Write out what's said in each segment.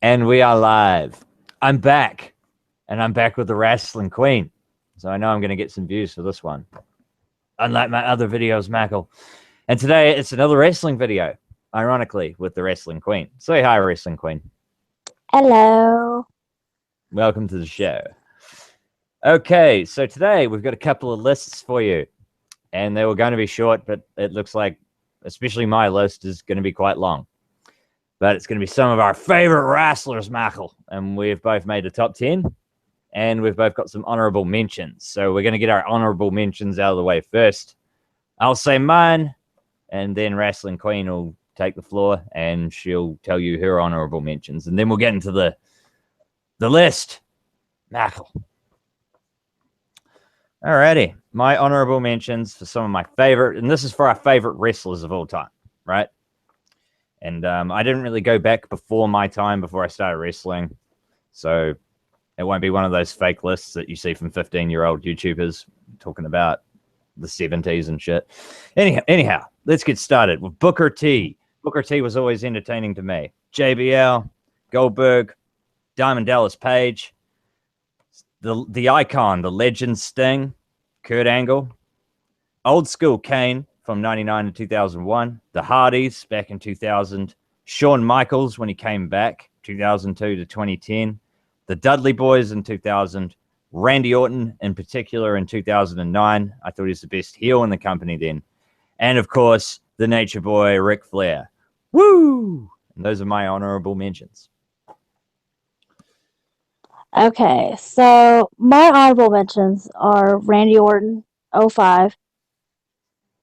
And we are live. I'm back. And I'm back with the Wrestling Queen. So I know I'm going to get some views for this one. Unlike my other videos, Mackle. And today it's another wrestling video, ironically, with the Wrestling Queen. Say hi, Wrestling Queen. Hello. Welcome to the show. Okay, so today we've got a couple of lists for you. And they were going to be short, but it looks like, especially my list, is going to be quite long. But it's going to be some of our favorite wrestlers, Mackle. And we've both made the top 10. And we've both got some honorable mentions. So we're going to get our honorable mentions out of the way first. I'll say mine, and then Wrestling Queen will take the floor, and she'll tell you her honorable mentions. And then we'll get into the list. Mackle. Alrighty. My honorable mentions for some of my favorite, and this is for our favorite wrestlers of all time, right? And I didn't really go back before my time, before I started wrestling. So it won't be one of those fake lists that you see from 15-year-old YouTubers talking about the 70s and shit. Anyhow, let's get started with Booker T. Booker T was always entertaining to me. JBL, Goldberg, Diamond Dallas Page, the icon, the legend Sting, Kurt Angle, old school Kane from 99 to 2001, the Hardys back in 2000, Shawn Michaels when he came back, 2002 to 2010, the Dudley Boys in 2000, Randy Orton in particular in 2009. I thought he was the best heel in the company then. And of course, the Nature Boy, Ric Flair. Woo! And those are my honorable mentions. Okay, so my honorable mentions are Randy Orton, 05,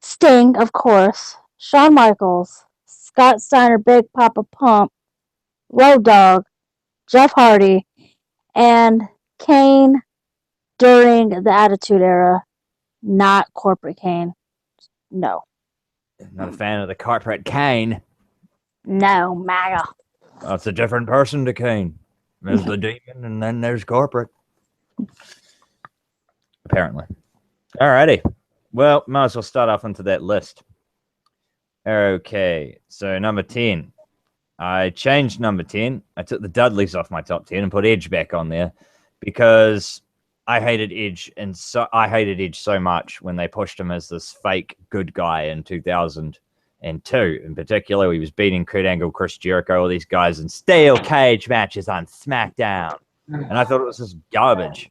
Sting, of course, Shawn Michaels, Scott Steiner, Big Papa Pump, Road Dogg, Jeff Hardy, and Kane during the Attitude Era, not corporate Kane. No. Not a fan of the corporate Kane. No, MAGA. That's a different person to Kane. There's the demon, and then there's corporate. Apparently. Alrighty. Well, might as well start off into that list. Okay, so number 10. I changed number 10. I took the Dudleys off my top 10 and put Edge back on there because I hated Edge, and I hated Edge so much when they pushed him as this fake good guy in 2002. In particular, he was beating Kurt Angle, Chris Jericho, all these guys in steel cage matches on SmackDown. And I thought it was just garbage.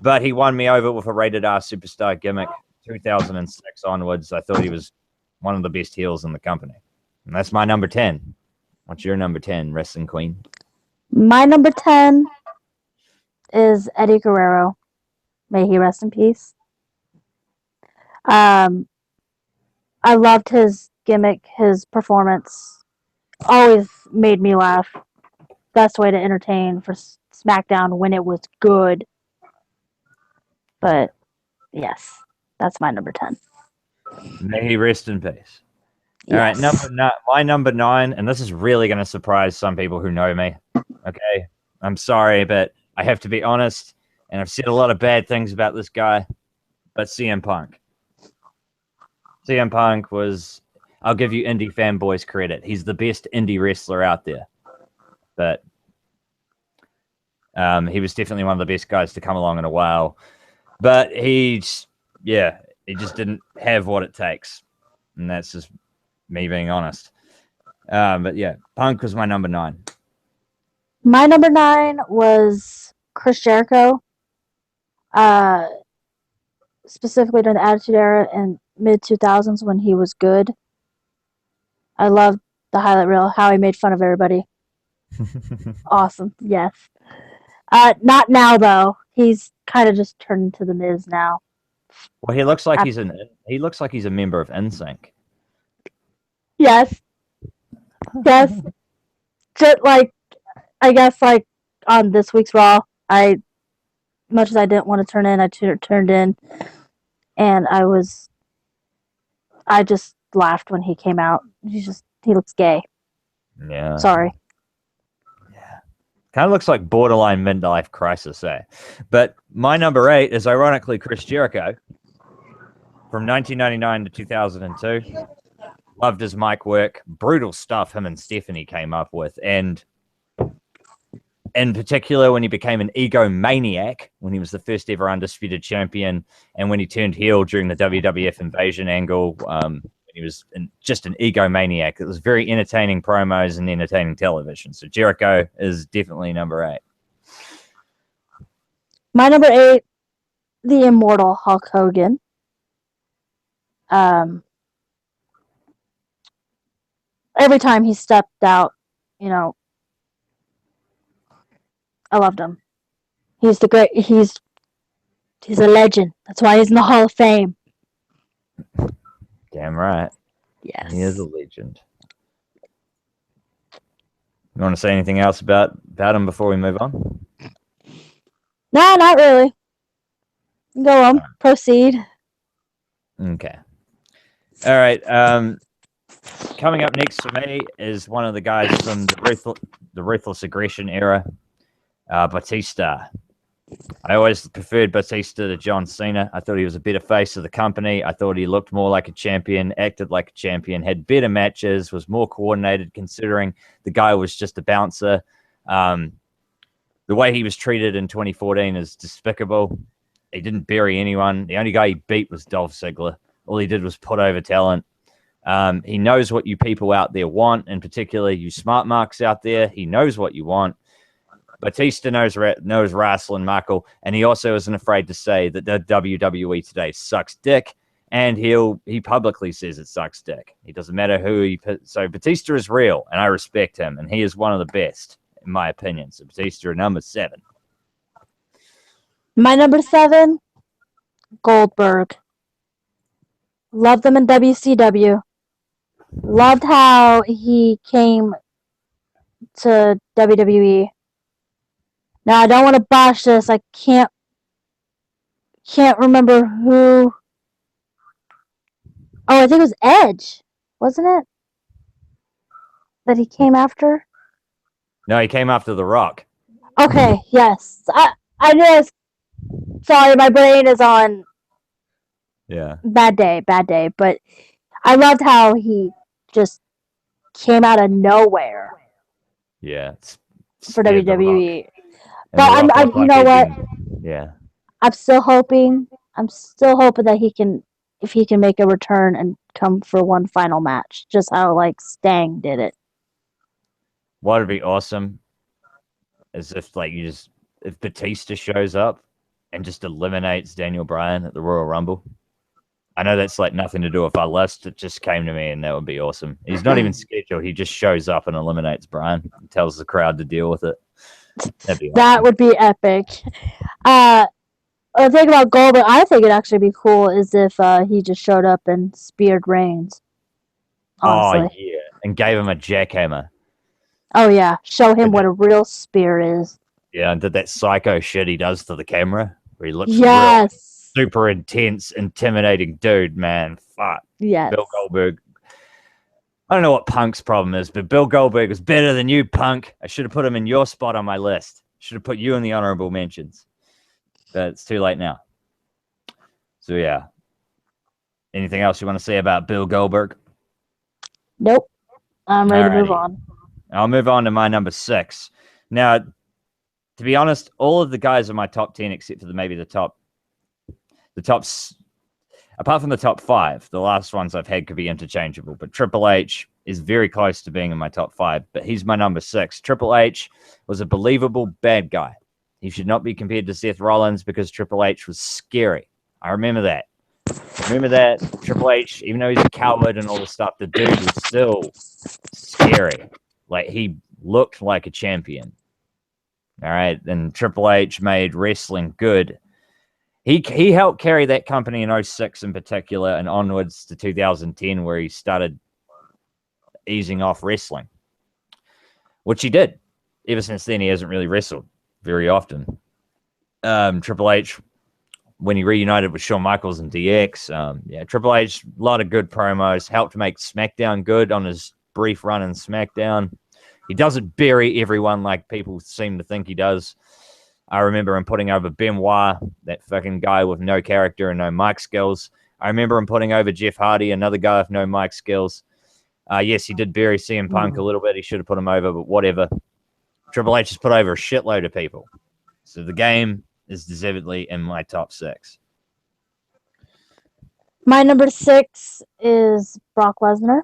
But he won me over with a rated R superstar gimmick 2006 onwards. I thought he was one of the best heels in the company. And that's my number 10. What's your number 10, Wrestling Queen? My number 10 is Eddie Guerrero. May he rest in peace. I loved his gimmick, his performance. Always made me laugh. Best way to entertain for SmackDown when it was good. But, yes, that's my number 10. May he rest in peace. Yes. All right, my number 9, and this is really going to surprise some people who know me. Okay, I'm sorry, but I have to be honest, and I've said a lot of bad things about this guy, but CM Punk. CM Punk was, I'll give you indie fanboys credit. He's the best indie wrestler out there. But he was definitely one of the best guys to come along in a while. But he just didn't have what it takes. And that's just me being honest. But yeah, Punk was my number 9. My number 9 was Chris Jericho. Specifically during the Attitude Era and mid-2000s when he was good. I loved the highlight reel, how he made fun of everybody. Awesome, yes. Not now, though. He's kind of just turned into the Miz now. Well, he looks like he's a member of NSYNC. Yes. Yes. Just like, I guess, like, on this week's Raw, much as I didn't want to turn in, I turned in, and I just laughed when he came out. He looks gay. Yeah. Sorry. Yeah. Kind of looks like borderline midlife crisis, eh? But my number 8 is ironically Chris Jericho from 1999 to 2002. Loved his mic work. Brutal stuff him and Stephanie came up with. And in particular when he became an egomaniac, when he was the first ever undisputed champion, and when he turned heel during the WWF Invasion angle. He was just an egomaniac. It was very entertaining promos and entertaining television. So Jericho is definitely number 8. My number 8, the immortal Hulk Hogan. Every time he stepped out, you know, I loved him. He's a legend. That's why he's in the Hall of Fame. Damn right. Yes. He is a legend. You want to say anything else about him before we move on? No, not really. Go on. Proceed. Okay. All right. Coming up next for me is one of the guys from the Ruthless Aggression era, Batista. I always preferred Batista to John Cena. I thought he was a better face of the company. I thought he looked more like a champion, acted like a champion, had better matches, was more coordinated considering the guy was just a bouncer. The way he was treated in 2014 is despicable. He didn't bury anyone. The only guy he beat was Dolph Ziggler. All he did was put over talent. He knows what you people out there want, in particular you smart marks out there. He knows what you want. Batista knows wrestling, Michael, and he also isn't afraid to say that the WWE today sucks dick, and he publicly says it sucks dick. He doesn't matter who so Batista is real, and I respect him, and he is one of the best, in my opinion. So Batista, number 7. My number 7, Goldberg. Loved him in WCW. Loved how he came to WWE. Now I don't want to botch this. I can't remember who. Oh, I think it was Edge, wasn't it? That he came after. No, he came after The Rock. Okay, yes. I just. Sorry, my brain is on. Yeah. Bad day. But I loved how he just came out of nowhere. Yeah. For WWE. But I'm you know what? Yeah. I'm still hoping that if he can make a return and come for one final match, just how like Stang did it. What would be awesome is if if Batista shows up and just eliminates Daniel Bryan at the Royal Rumble. I know that's like nothing to do with our list. It just came to me, and that would be awesome. He's not even scheduled. He just shows up and eliminates Bryan and tells the crowd to deal with it. That'd be awesome. That would be epic. The thing about Goldberg, I think it'd actually be cool is if he just showed up and speared Reigns. Honestly. Oh, yeah. And gave him a jackhammer. Oh, yeah. Show him what a real spear is. Yeah, and did that psycho shit he does to the camera where he looks real super intense, intimidating dude, man. Fuck. Yes. Bill Goldberg. I don't know what Punk's problem is, but Bill Goldberg is better than you, Punk. I should have put him in your spot on my list. Should have put you in the honorable mentions. But it's too late now. So, yeah. Anything else you want to say about Bill Goldberg? Nope. I'm ready to move on. I'll move on to my number 6. Now, to be honest, all of the guys are my top 10 except for maybe the top. Apart from the top 5, the last ones I've had could be interchangeable. But Triple H is very close to being in my top 5. But he's my number 6. Triple H was a believable bad guy. He should not be compared to Seth Rollins because Triple H was scary. I remember that. Triple H, even though he's a coward and all this stuff, the dude was still scary. Like, he looked like a champion. All right, and Triple H made wrestling good. He helped carry that company in 06 in particular and onwards to 2010 where he started easing off wrestling, which he did. Ever since then, he hasn't really wrestled very often. Triple H, when he reunited with Shawn Michaels and DX, Triple H, a lot of good promos, helped make SmackDown good on his brief run in SmackDown. He doesn't bury everyone like people seem to think he does. I remember him putting over Benoit, that fucking guy with no character and no mic skills. I remember him putting over Jeff Hardy, another guy with no mic skills. Yes, he did bury CM Punk a little bit. He should have put him over, but whatever. Triple H has put over a shitload of people. So the game is deservedly in my top 6. My number 6 is Brock Lesnar.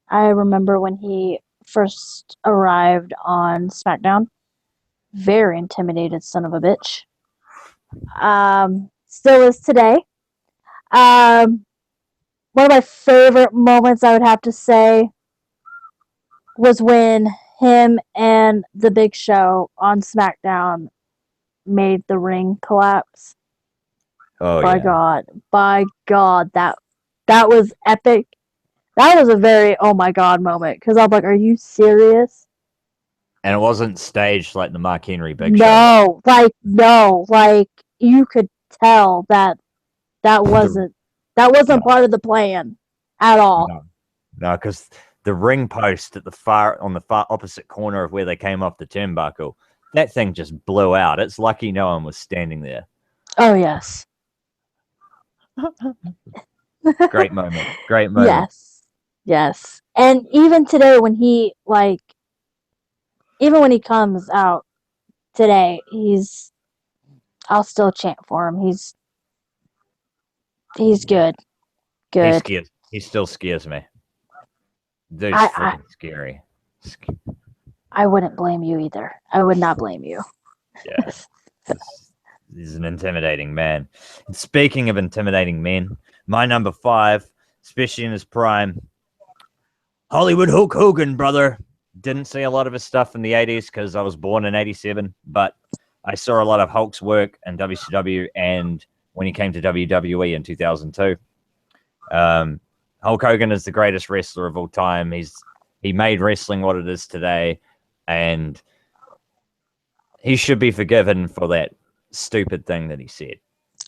I remember when he first arrived on SmackDown. Very intimidated son of a bitch. Still is today. One of my favorite moments, I would have to say, was when him and the Big Show on SmackDown made the ring collapse. Oh, by God, that was epic. That was a very oh my God moment, because I'm like, are you serious? And it wasn't staged like the Mark Henry Big Show. No, like you could tell that wasn't part of the plan at all. No, because the ring post at the far opposite corner of where they came off the turnbuckle, that thing just blew out. It's lucky no one was standing there. Oh yes. Great moment. Yes. And even today when he comes out today, I'll still chant for him. He's good. He still scares me. Dude's freaking scary. I wouldn't blame you either. I would not blame you. Yeah. He's an intimidating man. And speaking of intimidating men, my number 5, especially in his prime, Hollywood Hulk Hogan, brother. Didn't see a lot of his stuff in the 80s because I was born in 87, but I saw a lot of Hulk's work in WCW and when he came to WWE in 2002. Hulk Hogan is the greatest wrestler of all time. He made wrestling what it is today, and he should be forgiven for that stupid thing that he said.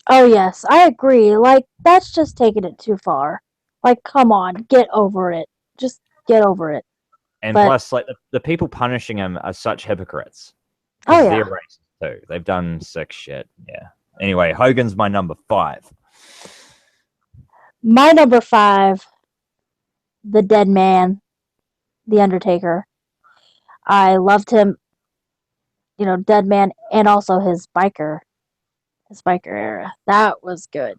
Oh, yes, I agree. Like, that's just taking it too far. Like, come on, get over it. Just get over it. And plus, like, the people punishing him are such hypocrites. Oh, yeah. They're racist, too. They've done sick shit. Yeah. Anyway, Hogan's my number 5. My number 5, the dead man, The Undertaker. I loved him, dead man, and also his biker era. That was good.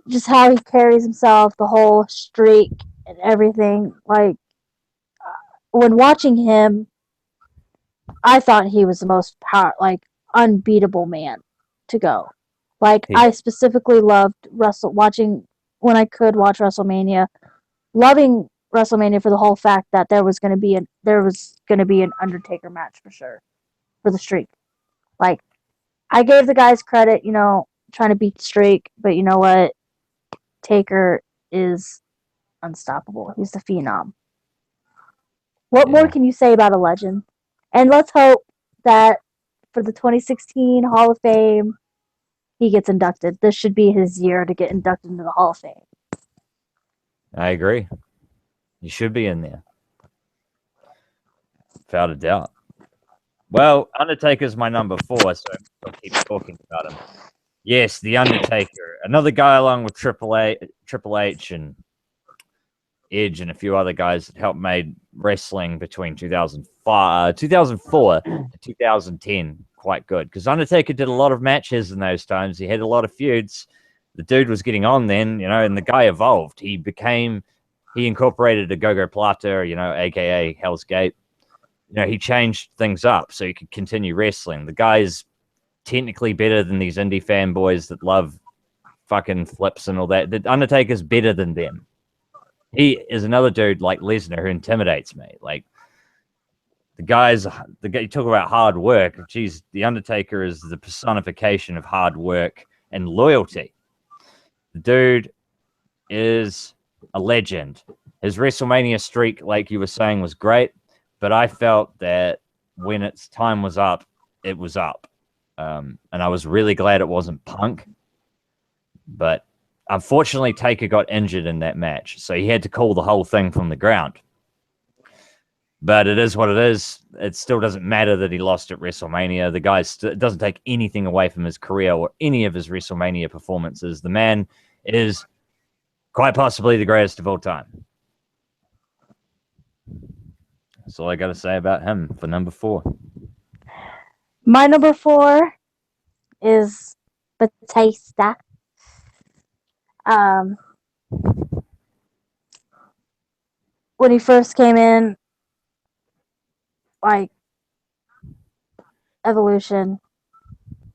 Just how he carries himself, the whole streak and everything. Like, when watching him, I thought he was the most unbeatable man to go. Like, I specifically loved watching when I could watch WrestleMania, loving WrestleMania for the whole fact that there was going to be an Undertaker match for sure for the streak. Like, I gave the guys credit, trying to beat the streak, but you know what? Taker is unstoppable. He's the phenom. What more can you say about a legend? And let's hope that for the 2016 Hall of Fame, he gets inducted. This should be his year to get inducted into the Hall of Fame. I agree. He should be in there. Without a doubt. Well, Undertaker's my number 4, so I'll keep talking about him. Yes, The Undertaker. Another guy along with Triple H and Edge and a few other guys that helped made wrestling between 2004 and 2010 quite good. Because Undertaker did a lot of matches in those times. He had a lot of feuds. The dude was getting on then, and the guy evolved. He incorporated a Gogoplata, a.k.a. Hell's Gate. He changed things up so he could continue wrestling. The guy's technically better than these indie fanboys that love fucking flips and all that. The Undertaker's better than them. He is another dude like Lesnar who intimidates me. Like, you talk about hard work. Geez, The Undertaker is the personification of hard work and loyalty. The dude is a legend. His WrestleMania streak, like you were saying, was great, but I felt that when its time was up, it was up. And I was really glad it wasn't Punk. But unfortunately, Taker got injured in that match, so he had to call the whole thing from the ground. But it is what it is. It still doesn't matter that he lost at WrestleMania. The guy it doesn't take anything away from his career or any of his WrestleMania performances. The man is quite possibly the greatest of all time. That's all I got to say about him for number 4. My number 4 is Batista. Um, when he first came in, like Evolution,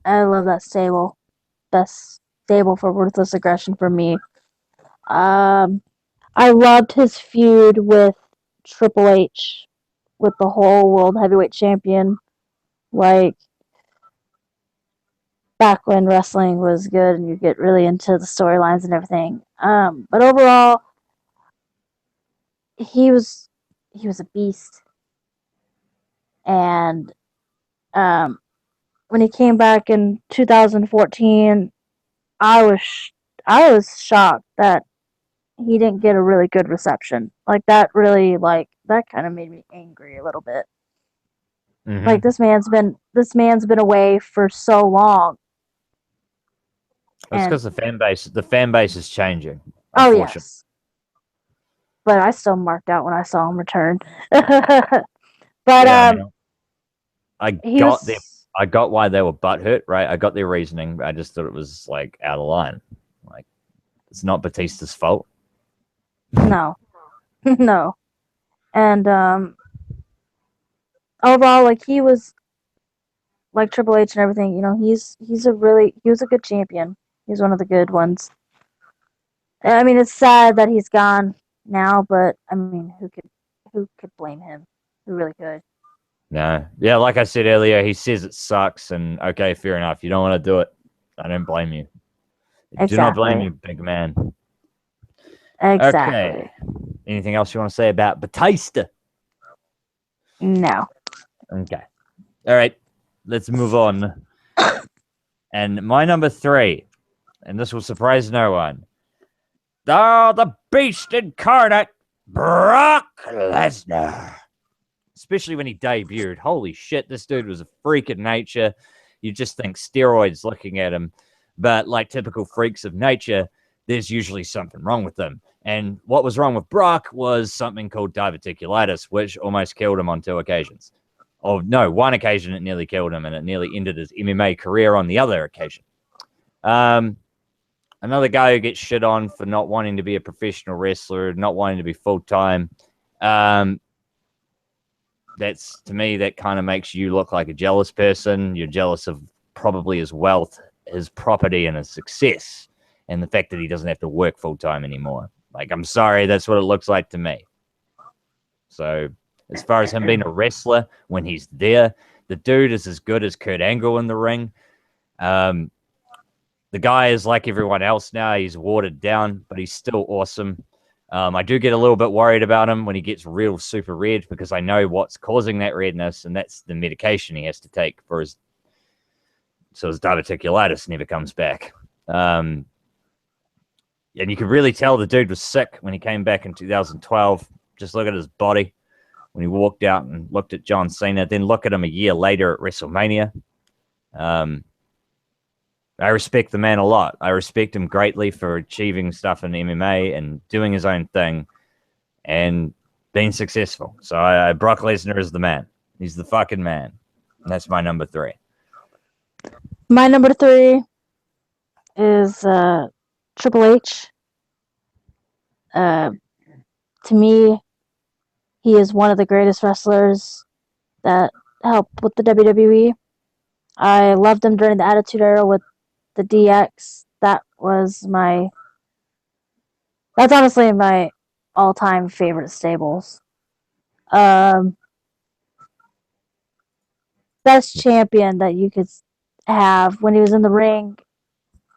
I love that stable. Best stable for Ruthless Aggression for me. I loved his feud with Triple H, with the whole World Heavyweight Champion. Like, back when wrestling was good and you get really into the storylines and everything. But overall, he was a beast. And when he came back in 2014, I was shocked that he didn't get a really good reception. Like, that really, like, that kind of made me angry a little bit. Mm-hmm. Like, this man's been away for so long. That's because the fan base is changing. Oh yes, but I still marked out when I saw him return. But yeah, I got why they were butthurt, right? I got their reasoning, but I just thought it was like out of line. Like, it's not Batista's fault. No, no, and overall, like, he was like Triple H and everything. You know, he was a good champion. He's one of the good ones. I mean, it's sad that he's gone now, but I mean, who could blame him? Who really could? No. Yeah, like I said earlier, he says it sucks, and okay, fair enough. You don't want to do it. I don't blame you. Exactly. Do not blame you, big man. Exactly. Okay. Anything else you want to say about Batista? No. Okay. All right. Let's move on. And my number 3, and this will surprise no one. Oh, the beast incarnate, Brock Lesnar. Especially when he debuted. Holy shit, this dude was a freak of nature. You just think steroids looking at him. But like typical freaks of nature, there's usually something wrong with them. And what was wrong with Brock was something called diverticulitis, which almost killed him on 2 occasions. Oh, no, 1 occasion it nearly killed him, and it nearly ended his MMA career on the other occasion. Another guy who gets shit on for not wanting to be a professional wrestler, not wanting to be full-time. That's, to me, that kind of makes you look like a jealous person. You're jealous of probably his wealth, his property, and his success, and the fact that he doesn't have to work full-time anymore. Like, I'm sorry, that's what it looks like to me. So, as far as him being a wrestler, when he's there, the dude is as good as Kurt Angle in the ring. The guy is like everyone else now. He's watered down, but he's still awesome. I do get a little bit worried about him when he gets real super red, because I know what's causing that redness, and that's the medication he has to take so his diverticulitis never comes back. And you could really tell the dude was sick when he came back in 2012. Just look at his body when he walked out and looked at John Cena. Then look at him a year later at WrestleMania. I respect the man a lot. I respect him greatly for achieving stuff in MMA and doing his own thing and being successful. So Brock Lesnar is the man. He's the fucking man. And that's my number 3. My number 3 is Triple H. To me, he is one of the greatest wrestlers that helped with the WWE. I loved him during the Attitude Era with the DX. That's honestly my all-time favorite stables. Best champion that you could have when he was in the ring.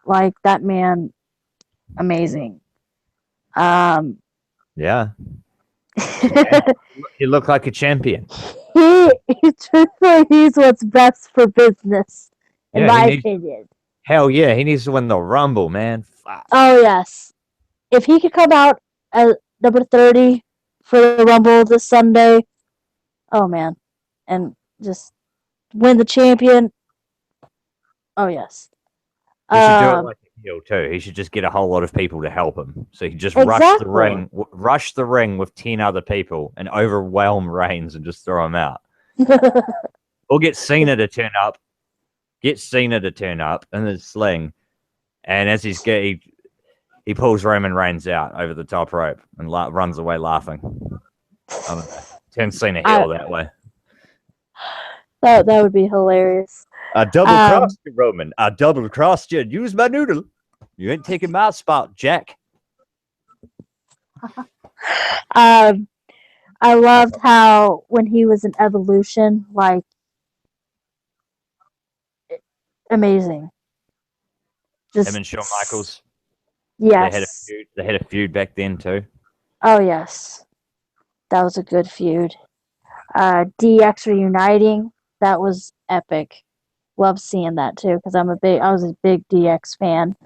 Like, that man, amazing. Yeah. He looked like a champion. He's what's best for business, in my opinion. Hell yeah, he needs to win the Rumble, man. Fuck. Oh yes, if he could come out at number 30 for the Rumble this Sunday, oh man, and just win the champion. Oh yes. He should do it like a heel too. He should just get a whole lot of people to help him. So he just Exactly. rush the ring with 10 other people and overwhelm Reigns and just throw him out. Or get Cena to turn up. Get Cena to turn up in the sling, and as he pulls Roman Reigns out over the top rope and runs away laughing. I don't know. Turns Cena heel that way. That would be hilarious. I double crossed you, Roman. I double crossed you. Use my noodle. You ain't taking my spot, Jack. I loved how when he was in Evolution, like amazing. Just him and Shawn Michaels. Yes. They had a feud back then too. Oh yes, that was a good feud. DX reuniting, that was epic. Love seeing that too because I was a big DX fan.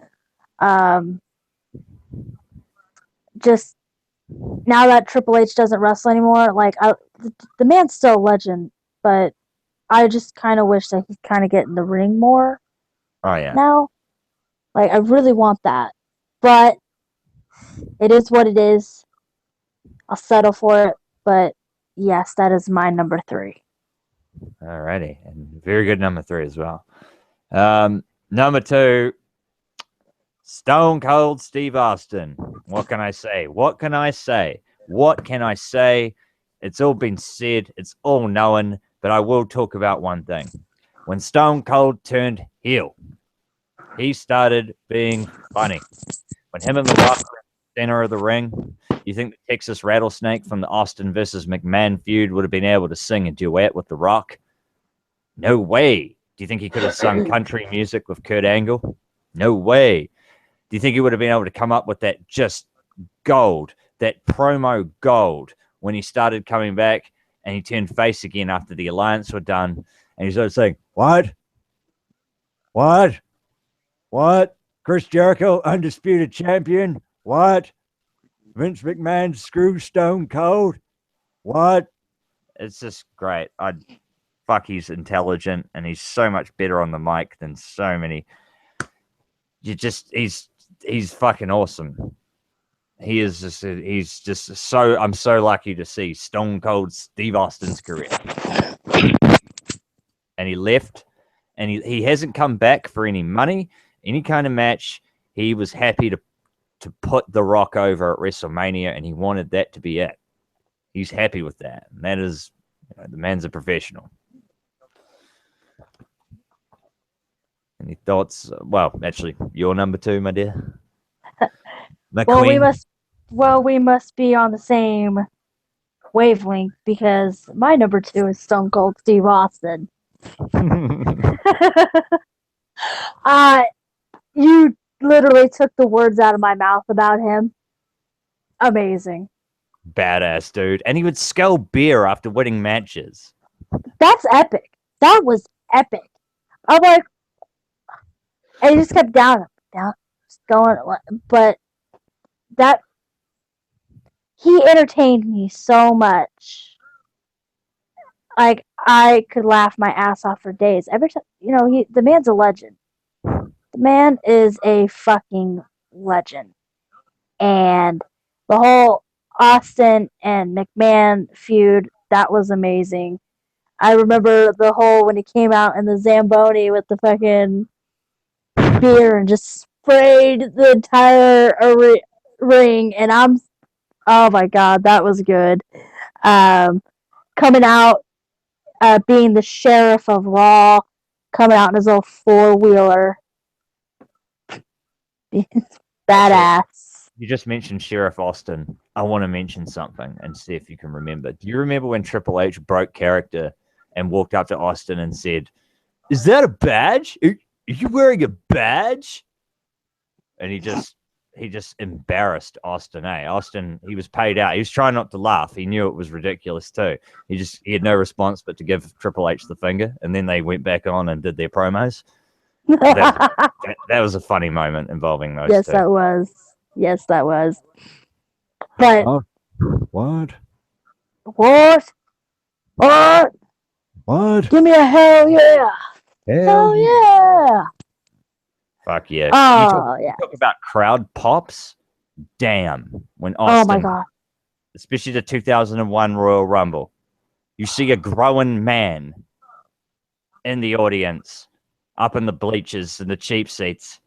Just now that Triple H doesn't wrestle anymore, like the man's still a legend, but I just kind of wish that he'd kind of get in the ring more. Oh yeah. Now, like I really want that, but it is what it is. I'll settle for it, but yes, that is my number 3. Alrighty, and very good number 3 as well. Number 2, Stone Cold Steve Austin. What can I say? What can I say? What can I say? It's all been said. It's all known. But I will talk about one thing. When Stone Cold turned heel, he started being funny. When him and The Rock were in the center of the ring, you think the Texas Rattlesnake from the Austin versus McMahon feud would have been able to sing a duet with The Rock? No way. Do you think he could have sung country music with Kurt Angle? No way. Do you think he would have been able to come up with that just gold, that promo gold, when he started coming back and he turned face again after the alliance were done, and he started saying, what? What? What? Chris Jericho, undisputed champion? What? Vince McMahon screw Stone Cold? What? It's just great. Fuck, he's intelligent, and he's so much better on the mic than so many. He's fucking awesome. He's just so, I'm so lucky to see Stone Cold Steve Austin's career. And he left, and he hasn't come back for any money, any kind of match. He was happy to put The Rock over at WrestleMania, and he wanted that to be it. He's happy with that. And that is, the man's a professional. Any thoughts? Well, actually, your number 2, my dear. Well, we must be on the same wavelength because my number 2 is Stone Cold Steve Austin. You literally took the words out of my mouth about him. Amazing. Badass dude. And he would scull beer after winning matches. That's epic. That was epic. I'm like, and he just kept down, just going, but that he entertained me so much. Like I could laugh my ass off for days. Every time, the man's a legend. The man is a fucking legend. And the whole Austin and McMahon feud, that was amazing. I remember the whole when he came out in the Zamboni with the fucking beer and just sprayed the entire ring, and oh my god, that was good. Coming out, being the sheriff of Raw, coming out in his little 4-wheeler. Badass. You just mentioned Sheriff Austin. I want to mention something and see if you can remember. Do you remember when Triple H broke character and walked up to Austin and said, "Is that a badge? Are you wearing a badge?" And he just embarrassed Austin. Austin, he was paid out. He was trying not to laugh. He knew it was ridiculous too. He had no response but to give Triple H the finger, and then they went back on and did their promos. That was a funny moment involving those two. Yes, that was. Yes, that was. But what? Give me a hell yeah! Hell yeah! Fuck yeah. Oh yeah. Talk about crowd pops. Damn. When Oh my Austin, god. especially the 2001 Royal Rumble, you see a growing man in the audience, up in the bleachers and the cheap seats,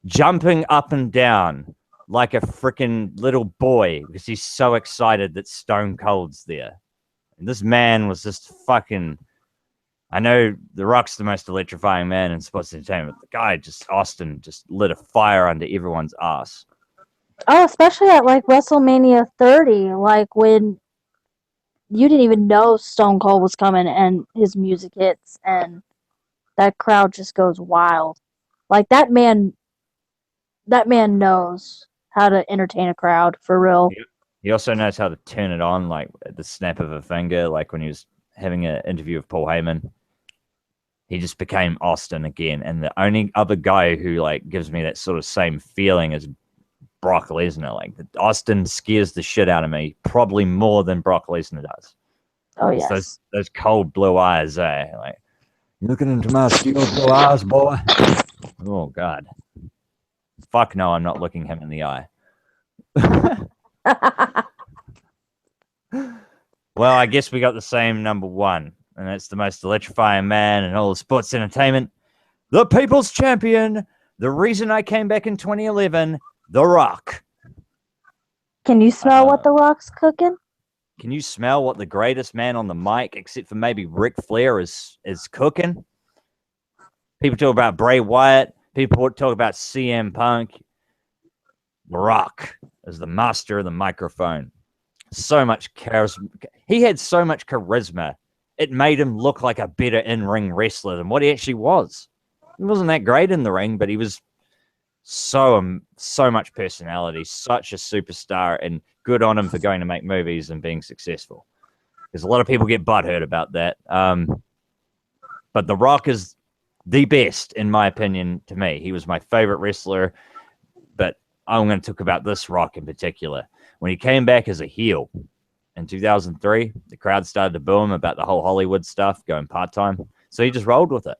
jumping up and down like a freaking little boy because he's so excited that Stone Cold's there. And this man was just fucking. I know The Rock's the most electrifying man in sports entertainment. The guy, Austin, just lit a fire under everyone's ass. Oh, especially at like WrestleMania 30, like when you didn't even know Stone Cold was coming and his music hits and that crowd just goes wild. Like that man knows how to entertain a crowd for real. He also knows how to turn it on, like at the snap of a finger, like when he was having an interview with Paul Heyman. He just became Austin again. And the only other guy who like gives me that sort of same feeling is Brock Lesnar. Like Austin scares the shit out of me, probably more than Brock Lesnar does. Oh yes. Those cold blue eyes, like looking into my steel blue eyes, boy. Oh god. Fuck no, I'm not looking him in the eye. Well, I guess we got the same number one, and that's the most electrifying man in all of sports entertainment. The People's Champion. The reason I came back in 2011, The Rock. Can you smell what The Rock's cooking? Can you smell what the greatest man on the mic, except for maybe Ric Flair, is cooking? People talk about Bray Wyatt. People talk about CM Punk. The Rock is the master of the microphone. So much charisma. He had so much charisma. It made him look like a better in-ring wrestler than what he actually was. He wasn't that great in the ring, but he was so much personality, such a superstar, and good on him for going to make movies and being successful. Because a lot of people get butthurt about that. But The Rock is the best, in my opinion, to me. He was my favorite wrestler, but I'm going to talk about this Rock in particular. When he came back as a heel in 2003, the crowd started to boo him about the whole Hollywood stuff, going part-time. So he just rolled with it,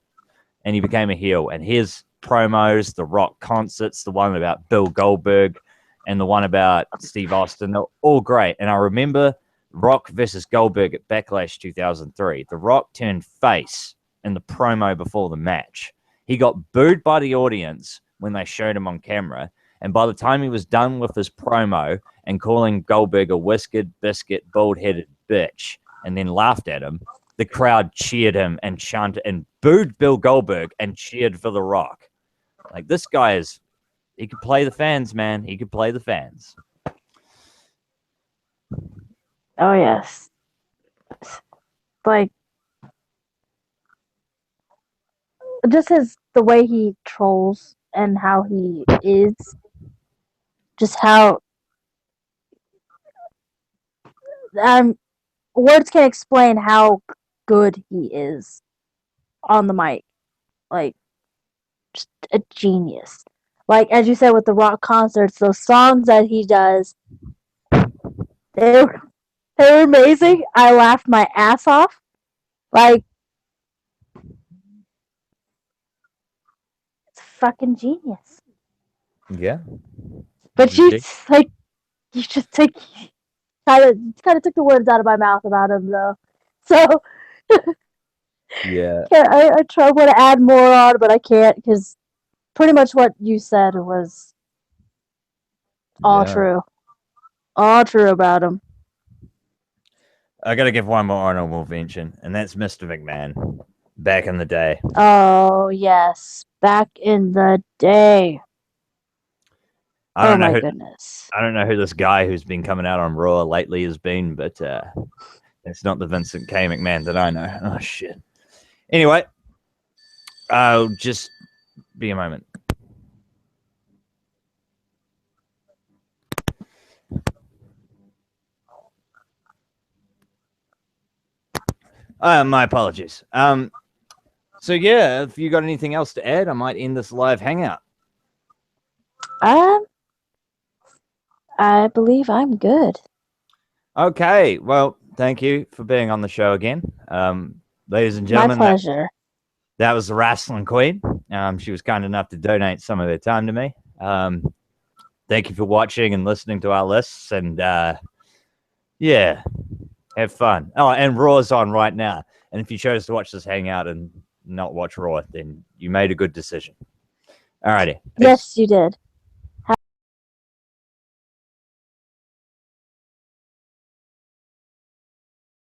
and he became a heel. And his promos, the Rock concerts, the one about Bill Goldberg and the one about Steve Austin, they're all great. And I remember Rock versus Goldberg at Backlash 2003. The Rock turned face in the promo before the match. He got booed by the audience when they showed him on camera. And by the time he was done with his promo and calling Goldberg a whiskered, biscuit, bald-headed bitch and then laughed at him, the crowd cheered him and chanted and booed Bill Goldberg and cheered for The Rock. Like, this guy he could play the fans, man. He could play the fans. Oh, yes. Like, just the way he trolls and how he is. Just how words can't explain how good he is on the mic. Like, just a genius. Like, as you said with the Rock concerts, those songs that he does, they were amazing. I laughed my ass off. Like, it's fucking genius. Yeah. But you just kind of took the words out of my mouth about him, though. So yeah, I want to add more on, but I can't because pretty much what you said was all true. All true about him. I got to give one more honorable mention, and that's Mr. McMahon. Back in the day. Oh yes, back in the day. Oh my goodness. I don't know who this guy who's been coming out on Raw lately has been, but it's not the Vincent K. McMahon that I know. Oh, shit. Anyway, I'll just be a moment. My apologies. So, yeah, if you got anything else to add, I might end this live hangout. I believe I'm good. Okay. Well, thank you for being on the show again. Ladies and gentlemen. My pleasure. That was the Wrestling Queen. She was kind enough to donate some of her time to me. Thank you for watching and listening to our lists. And yeah, have fun. Oh, and Raw's on right now. And if you chose to watch this hangout and not watch Raw, then you made a good decision. Alrighty. Yes, you did.